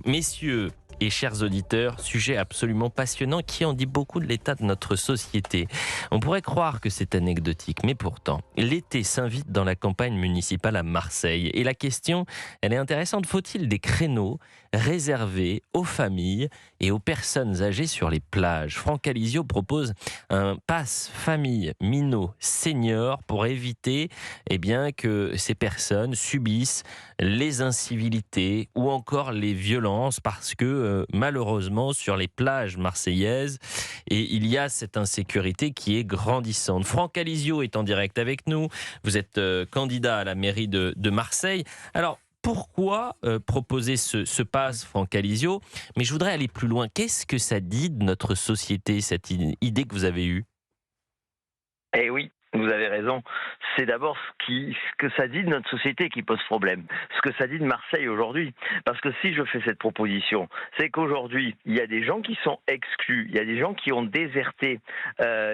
Messieurs et chers auditeurs, sujet absolument passionnant qui en dit beaucoup de l'état de notre société. On pourrait croire que c'est anecdotique, mais pourtant, l'été s'invite dans la campagne municipale à Marseille. Et la question, elle est intéressante. Faut-il des créneaux réservés aux familles et aux personnes âgées sur les plages? Franck Alizio propose un pass famille minot senior pour éviter que ces personnes subissent les incivilités ou encore les violences parce que malheureusement sur les plages marseillaises il y a cette insécurité qui est grandissante. Franck Alizio est en direct avec nous. Vous êtes candidat à la mairie de Marseille. Alors pourquoi proposer ce pass, Franck Alizio? Mais je voudrais aller plus loin. Qu'est-ce que ça dit de notre société, cette idée que vous avez eue? Eh oui, vous avez raison. C'est d'abord ce que ça dit de notre société qui pose problème. Ce que ça dit de Marseille aujourd'hui. Parce que si je fais cette proposition, c'est qu'aujourd'hui, il y a des gens qui sont exclus. Il y a des gens qui ont déserté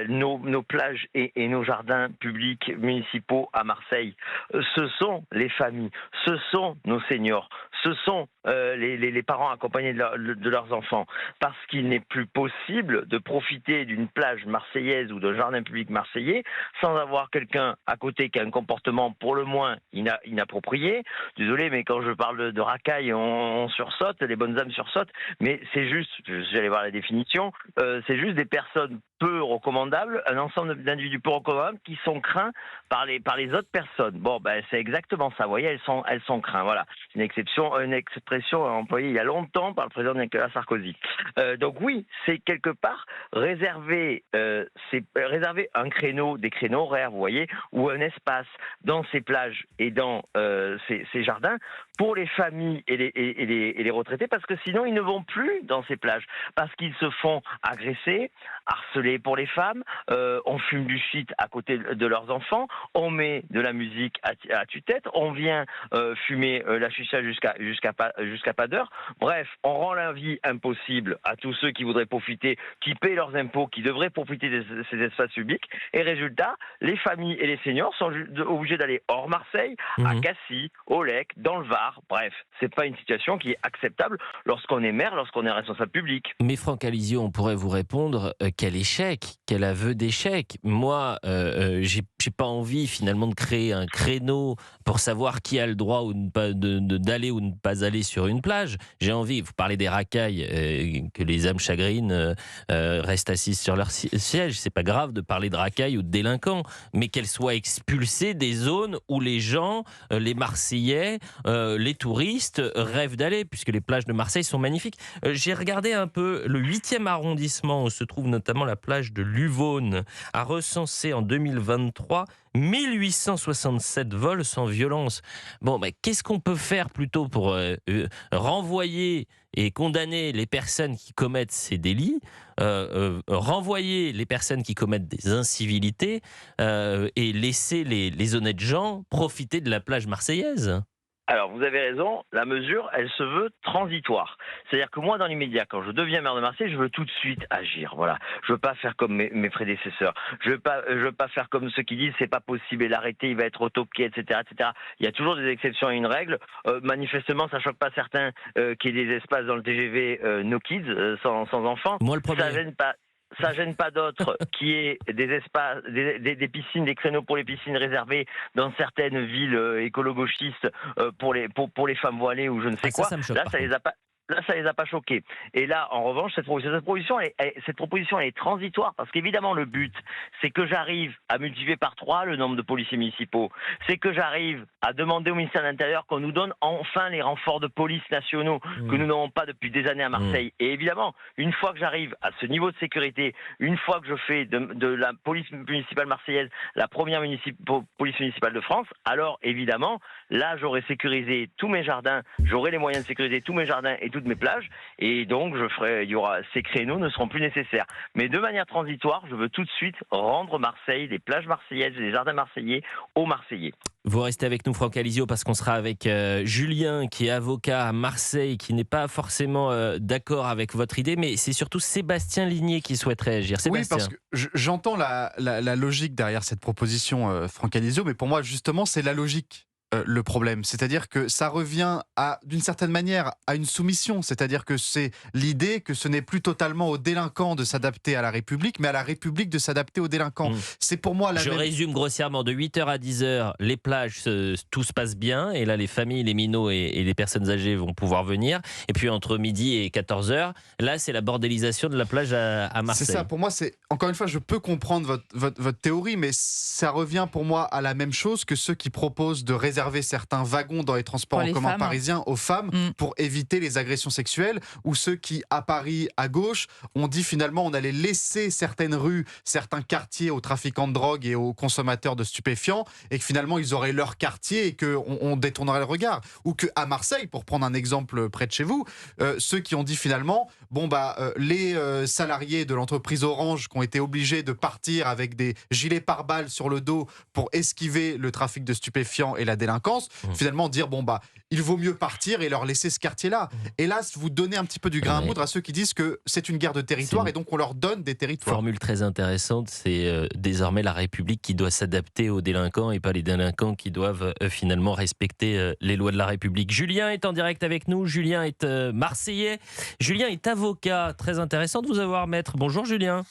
nos plages et nos jardins publics municipaux à Marseille. Ce sont les familles, ce sont nos seniors, ce sont les parents accompagnés de leurs enfants. Parce qu'il n'est plus possible de profiter d'une plage marseillaise ou d'un jardin public marseillais sans avoir quelqu'un à côté qui a un comportement pour le moins inapproprié. Désolé, mais quand je parle de racaille, on sursaute, les bonnes âmes sursautent, mais c'est juste, je suis allé voir la définition, c'est juste des personnes peu recommandables, un ensemble d'individus peu recommandables qui sont craints par les autres personnes. Bon, c'est exactement ça, vous voyez, elles sont craintes, voilà. Une expression employée il y a longtemps par le président Nicolas Sarkozy. Donc oui, c'est quelque part réserver un créneau, des créneaux horaires, vous voyez, ou un espace dans ces plages et dans ces jardins pour les familles et les retraités, parce que sinon ils ne vont plus dans ces plages, parce qu'ils se font agresser, harceler pour les femmes, on fume du shit à côté de leurs enfants, on met de la musique à tue-tête, on vient fumer la chicha jusqu'à pas d'heure. Bref, on rend la vie impossible à tous ceux qui voudraient profiter, qui paient leurs impôts, qui devraient profiter de ces espaces publics. Et résultat, les familles et les seniors sont obligés d'aller hors Marseille, à Cassis, au Lec, dans le Var. Bref, c'est pas une situation qui est acceptable lorsqu'on est maire, lorsqu'on est responsable public. Mais Franck Alizio, on pourrait vous répondre quel échec, quel aveu d'échec. Moi, j'ai pas envie finalement de créer un créneau pour savoir qui a le droit ou d'aller ou ne pas aller sur une plage. J'ai envie, vous parlez des racailles, que les âmes chagrines restent assises sur leur siège. C'est pas grave de parler de racailles ou de délinquants, mais qu'elles soient expulsées des zones où les gens, les Marseillais, les touristes rêvent d'aller, puisque les plages de Marseille sont magnifiques. J'ai regardé un peu le 8e arrondissement où se trouve notamment la plage de Luvone, a recensé en 2023 1867 vols sans violence. Bon, qu'est-ce qu'on peut faire plutôt pour renvoyer et condamner les personnes qui commettent ces délits, renvoyer les personnes qui commettent des incivilités et laisser les honnêtes gens profiter de la plage marseillaise? Alors, vous avez raison, la mesure, elle se veut transitoire. C'est-à-dire que moi, dans l'immédiat, quand je deviens maire de Marseille, je veux tout de suite agir. Voilà. Je veux pas faire comme mes prédécesseurs. Je veux pas faire comme ceux qui disent c'est pas possible et l'arrêter, il va être retoqué, etc., etc. Il y a toujours des exceptions à une règle. Manifestement, ça choque pas certains qu'il y ait des espaces dans le TGV no kids, sans enfants. Moi, le premier. Ça gêne pas d'autres qui est des espaces, des piscines, des créneaux pour les piscines réservés dans certaines villes écolo-gauchistes pour les femmes voilées ou je ne sais quoi. Ça me choque, Là, ça les a pas choqués. Et là, en revanche, cette proposition, elle est transitoire parce qu'évidemment, le but, c'est que j'arrive à multiplier par 3 le nombre de policiers municipaux. C'est que j'arrive à demander au ministère de l'Intérieur qu'on nous donne enfin les renforts de police nationaux que nous n'avons pas depuis des années à Marseille. Et évidemment, une fois que j'arrive à ce niveau de sécurité, une fois que je fais de la police municipale marseillaise la première police municipale de France, alors évidemment, là, j'aurai sécurisé tous mes jardins, j'aurai les moyens de sécuriser tous mes jardins et toutes mes plages, et donc ces créneaux ne seront plus nécessaires. Mais de manière transitoire, je veux tout de suite rendre Marseille, les plages marseillaises, les jardins marseillais aux Marseillais. Vous restez avec nous, Franck Alizio, parce qu'on sera avec Julien, qui est avocat à Marseille, qui n'est pas forcément d'accord avec votre idée, mais c'est surtout Sébastien Ligné qui souhaite réagir. Sébastien. Oui, parce que j'entends la logique derrière cette proposition, Franck Alizio, mais pour moi, justement, c'est la logique le problème. C'est-à-dire que ça revient d'une certaine manière à une soumission. C'est-à-dire que c'est l'idée que ce n'est plus totalement aux délinquants de s'adapter à la République, mais à la République de s'adapter aux délinquants. C'est pour moi la Je même... résume grossièrement, de 8h à 10h, les plages, tout se passe bien. Et là, les familles, les minots et les personnes âgées vont pouvoir venir. Et puis entre midi et 14h, là, c'est la bordélisation de la plage à Marseille. C'est ça, pour moi, encore une fois, je peux comprendre votre théorie, mais ça revient pour moi à la même chose que ceux qui proposent de réserver certains wagons dans les transports en commun parisiens aux femmes pour éviter les agressions sexuelles, ou ceux qui, à Paris, à gauche, ont dit finalement on allait laisser certaines rues, certains quartiers aux trafiquants de drogue et aux consommateurs de stupéfiants, et que finalement ils auraient leur quartier et qu'on détournerait le regard. Ou qu'à Marseille, pour prendre un exemple près de chez vous, ceux qui ont dit finalement les salariés de l'entreprise Orange qui ont été obligés de partir avec des gilets pare-balles sur le dos pour esquiver le trafic de stupéfiants et la délinquance, finalement dire il vaut mieux partir et leur laisser ce quartier-là. Et là, vous donnez un petit peu du grain à moudre à ceux qui disent que c'est une guerre de territoire et donc on leur donne des territoires. Formule très intéressante, c'est désormais la République qui doit s'adapter aux délinquants et pas les délinquants qui doivent finalement respecter les lois de la République. Julien est en direct avec nous, Julien est marseillais, Julien est avocat. Très intéressant de vous avoir, maître. Bonjour Julien.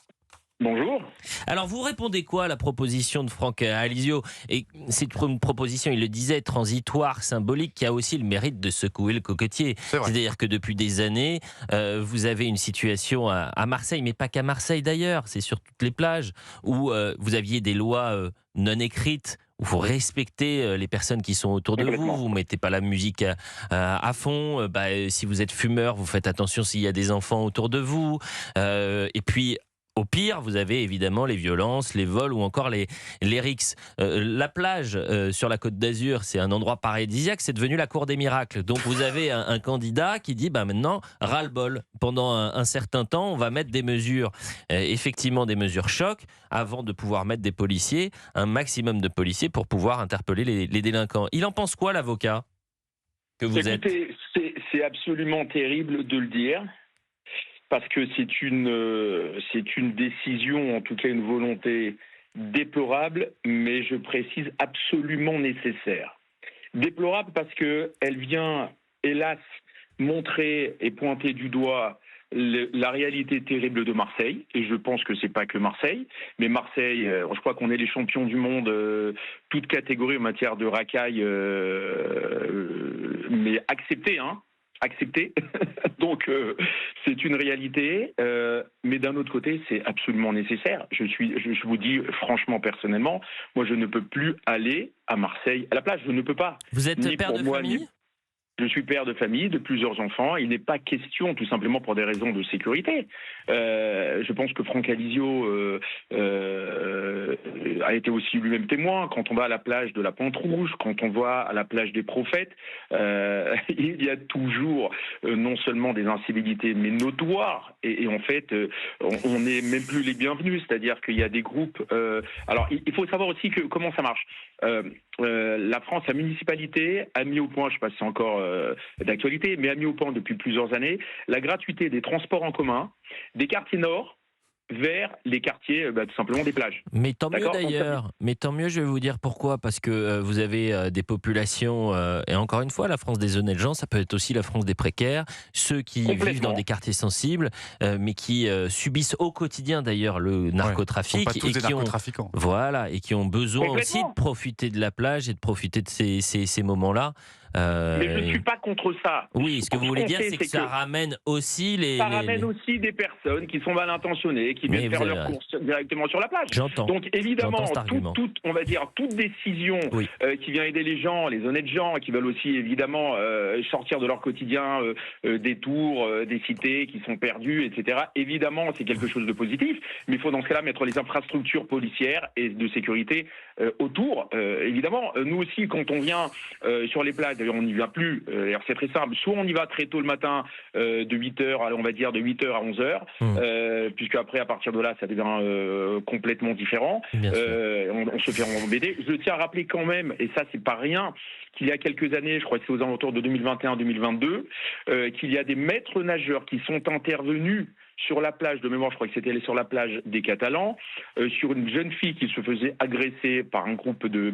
Bonjour. Alors, vous répondez quoi à la proposition de Franck Alizio? Et c'est une proposition, il le disait, transitoire, symbolique, qui a aussi le mérite de secouer le cocotier. C'est-à-dire que depuis des années, vous avez une situation à Marseille, mais pas qu'à Marseille d'ailleurs, c'est sur toutes les plages, où vous aviez des lois non écrites, où il faut respecter les personnes qui sont autour de vous. Vous ne mettez pas la musique à fond. Si vous êtes fumeur, vous faites attention s'il y a des enfants autour de vous. Et puis, au pire, vous avez évidemment les violences, les vols ou encore les rixes. La plage sur la Côte d'Azur, c'est un endroit paradisiaque, c'est devenu la cour des miracles. Donc vous avez un candidat qui dit maintenant, ras-le-bol. Pendant un certain temps, on va mettre des mesures, effectivement des mesures choc, avant de pouvoir mettre des policiers, un maximum de policiers pour pouvoir interpeller les délinquants. Il en pense quoi, l'avocat que vous êtes? C'est absolument terrible de le dire. Parce que c'est une décision, en tout cas une volonté déplorable, mais je précise absolument nécessaire. Déplorable parce qu'elle vient, hélas, montrer et pointer du doigt la réalité terrible de Marseille, et je pense que c'est pas que Marseille, mais Marseille, je crois qu'on est les champions du monde, toute catégorie en matière de racaille, mais acceptée, accepté. Donc, c'est une réalité, mais d'un autre côté, c'est absolument nécessaire. Je vous dis franchement, personnellement, moi, je ne peux plus aller à Marseille à la plage. Je ne peux pas. Vous êtes père de famille ? Je suis père de famille, de plusieurs enfants. Il n'est pas question, tout simplement pour des raisons de sécurité. Je pense que Franck Alizio a été aussi lui-même témoin. Quand on va à la plage de la Pente Rouge, quand on va à la plage des Prophètes, il y a toujours non seulement des incivilités, mais notoires. Et en fait, on n'est même plus les bienvenus. C'est-à-dire qu'il y a des groupes... alors, il faut savoir aussi comment ça marche. La France, la municipalité, a mis au point, je ne sais pas si c'est encore d'actualité, mais a mis au point depuis plusieurs années la gratuité des transports en commun des quartiers nord vers les quartiers tout simplement des plages. Mais tant mieux d'ailleurs, mais tant mieux, je vais vous dire pourquoi, parce que vous avez des populations, et encore une fois, la France des honnêtes gens, ça peut être aussi la France des précaires, ceux qui vivent dans des quartiers sensibles, mais qui subissent au quotidien d'ailleurs le narcotrafic, et qui ont besoin aussi de profiter de la plage et de profiter de ces moments-là. Mais je ne suis pas contre ça. Oui, ce que vous voulez dire, c'est que ça ramène aussi ramène aussi des personnes qui sont mal intentionnées, qui viennent faire leurs courses directement sur la plage. J'entends. Donc évidemment, on va dire toute décision qui vient aider les gens, les honnêtes gens, qui veulent aussi évidemment sortir de leur quotidien des tours, des cités qui sont perdues, etc. Évidemment, c'est quelque chose de positif, mais il faut dans ce cas-là mettre les infrastructures policières et de sécurité autour. Évidemment, nous aussi, quand on vient sur les plages, on n'y va plus. Alors c'est très simple. Soit on y va très tôt le matin, de 8h, on va dire de 8h à 11h, puisque après, à partir de là, ça devient complètement différent. On se fait embêter. Je tiens à rappeler quand même, et ça c'est pas rien, qu'il y a quelques années, je crois que c'est aux alentours de 2021-2022, qu'il y a des maîtres nageurs qui sont intervenus sur la plage, de mémoire, je crois que c'était sur la plage des Catalans, sur une jeune fille qui se faisait agresser par un groupe de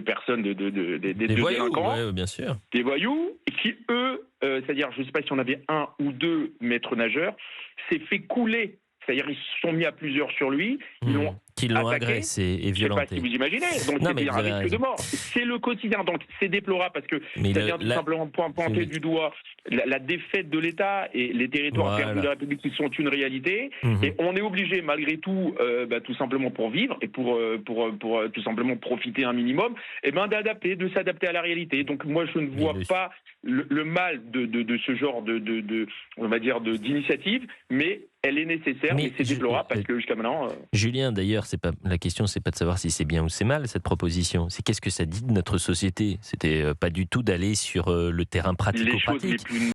personnes, des voyous, délinquants, ouais, bien sûr. des voyous, et qui, eux, c'est-à-dire, je ne sais pas si on avait un ou deux maîtres nageurs, s'est fait couler. C'est-à-dire ils se sont mis à plusieurs sur lui, qui l'ont agressé et violenté. Je ne sais pas si vous imaginez, donc c'était un risque de mort. C'est le quotidien, donc c'est déplorable parce que ça vient tout simplement pointer du doigt la défaite de l'État et les territoires perdus de la République qui sont une réalité, et on est obligé malgré tout, tout simplement pour vivre et pour tout simplement profiter un minimum, de s'adapter à la réalité. Donc moi je ne vois pas le mal de ce genre on va dire d'initiative, mais elle est nécessaire, mais c'est déplorable parce que jusqu'à maintenant... Julien, d'ailleurs, la question, c'est pas de savoir si c'est bien ou c'est mal, cette proposition. C'est qu'est-ce que ça dit de notre société. C'était pas du tout d'aller sur le terrain pratico-pratique.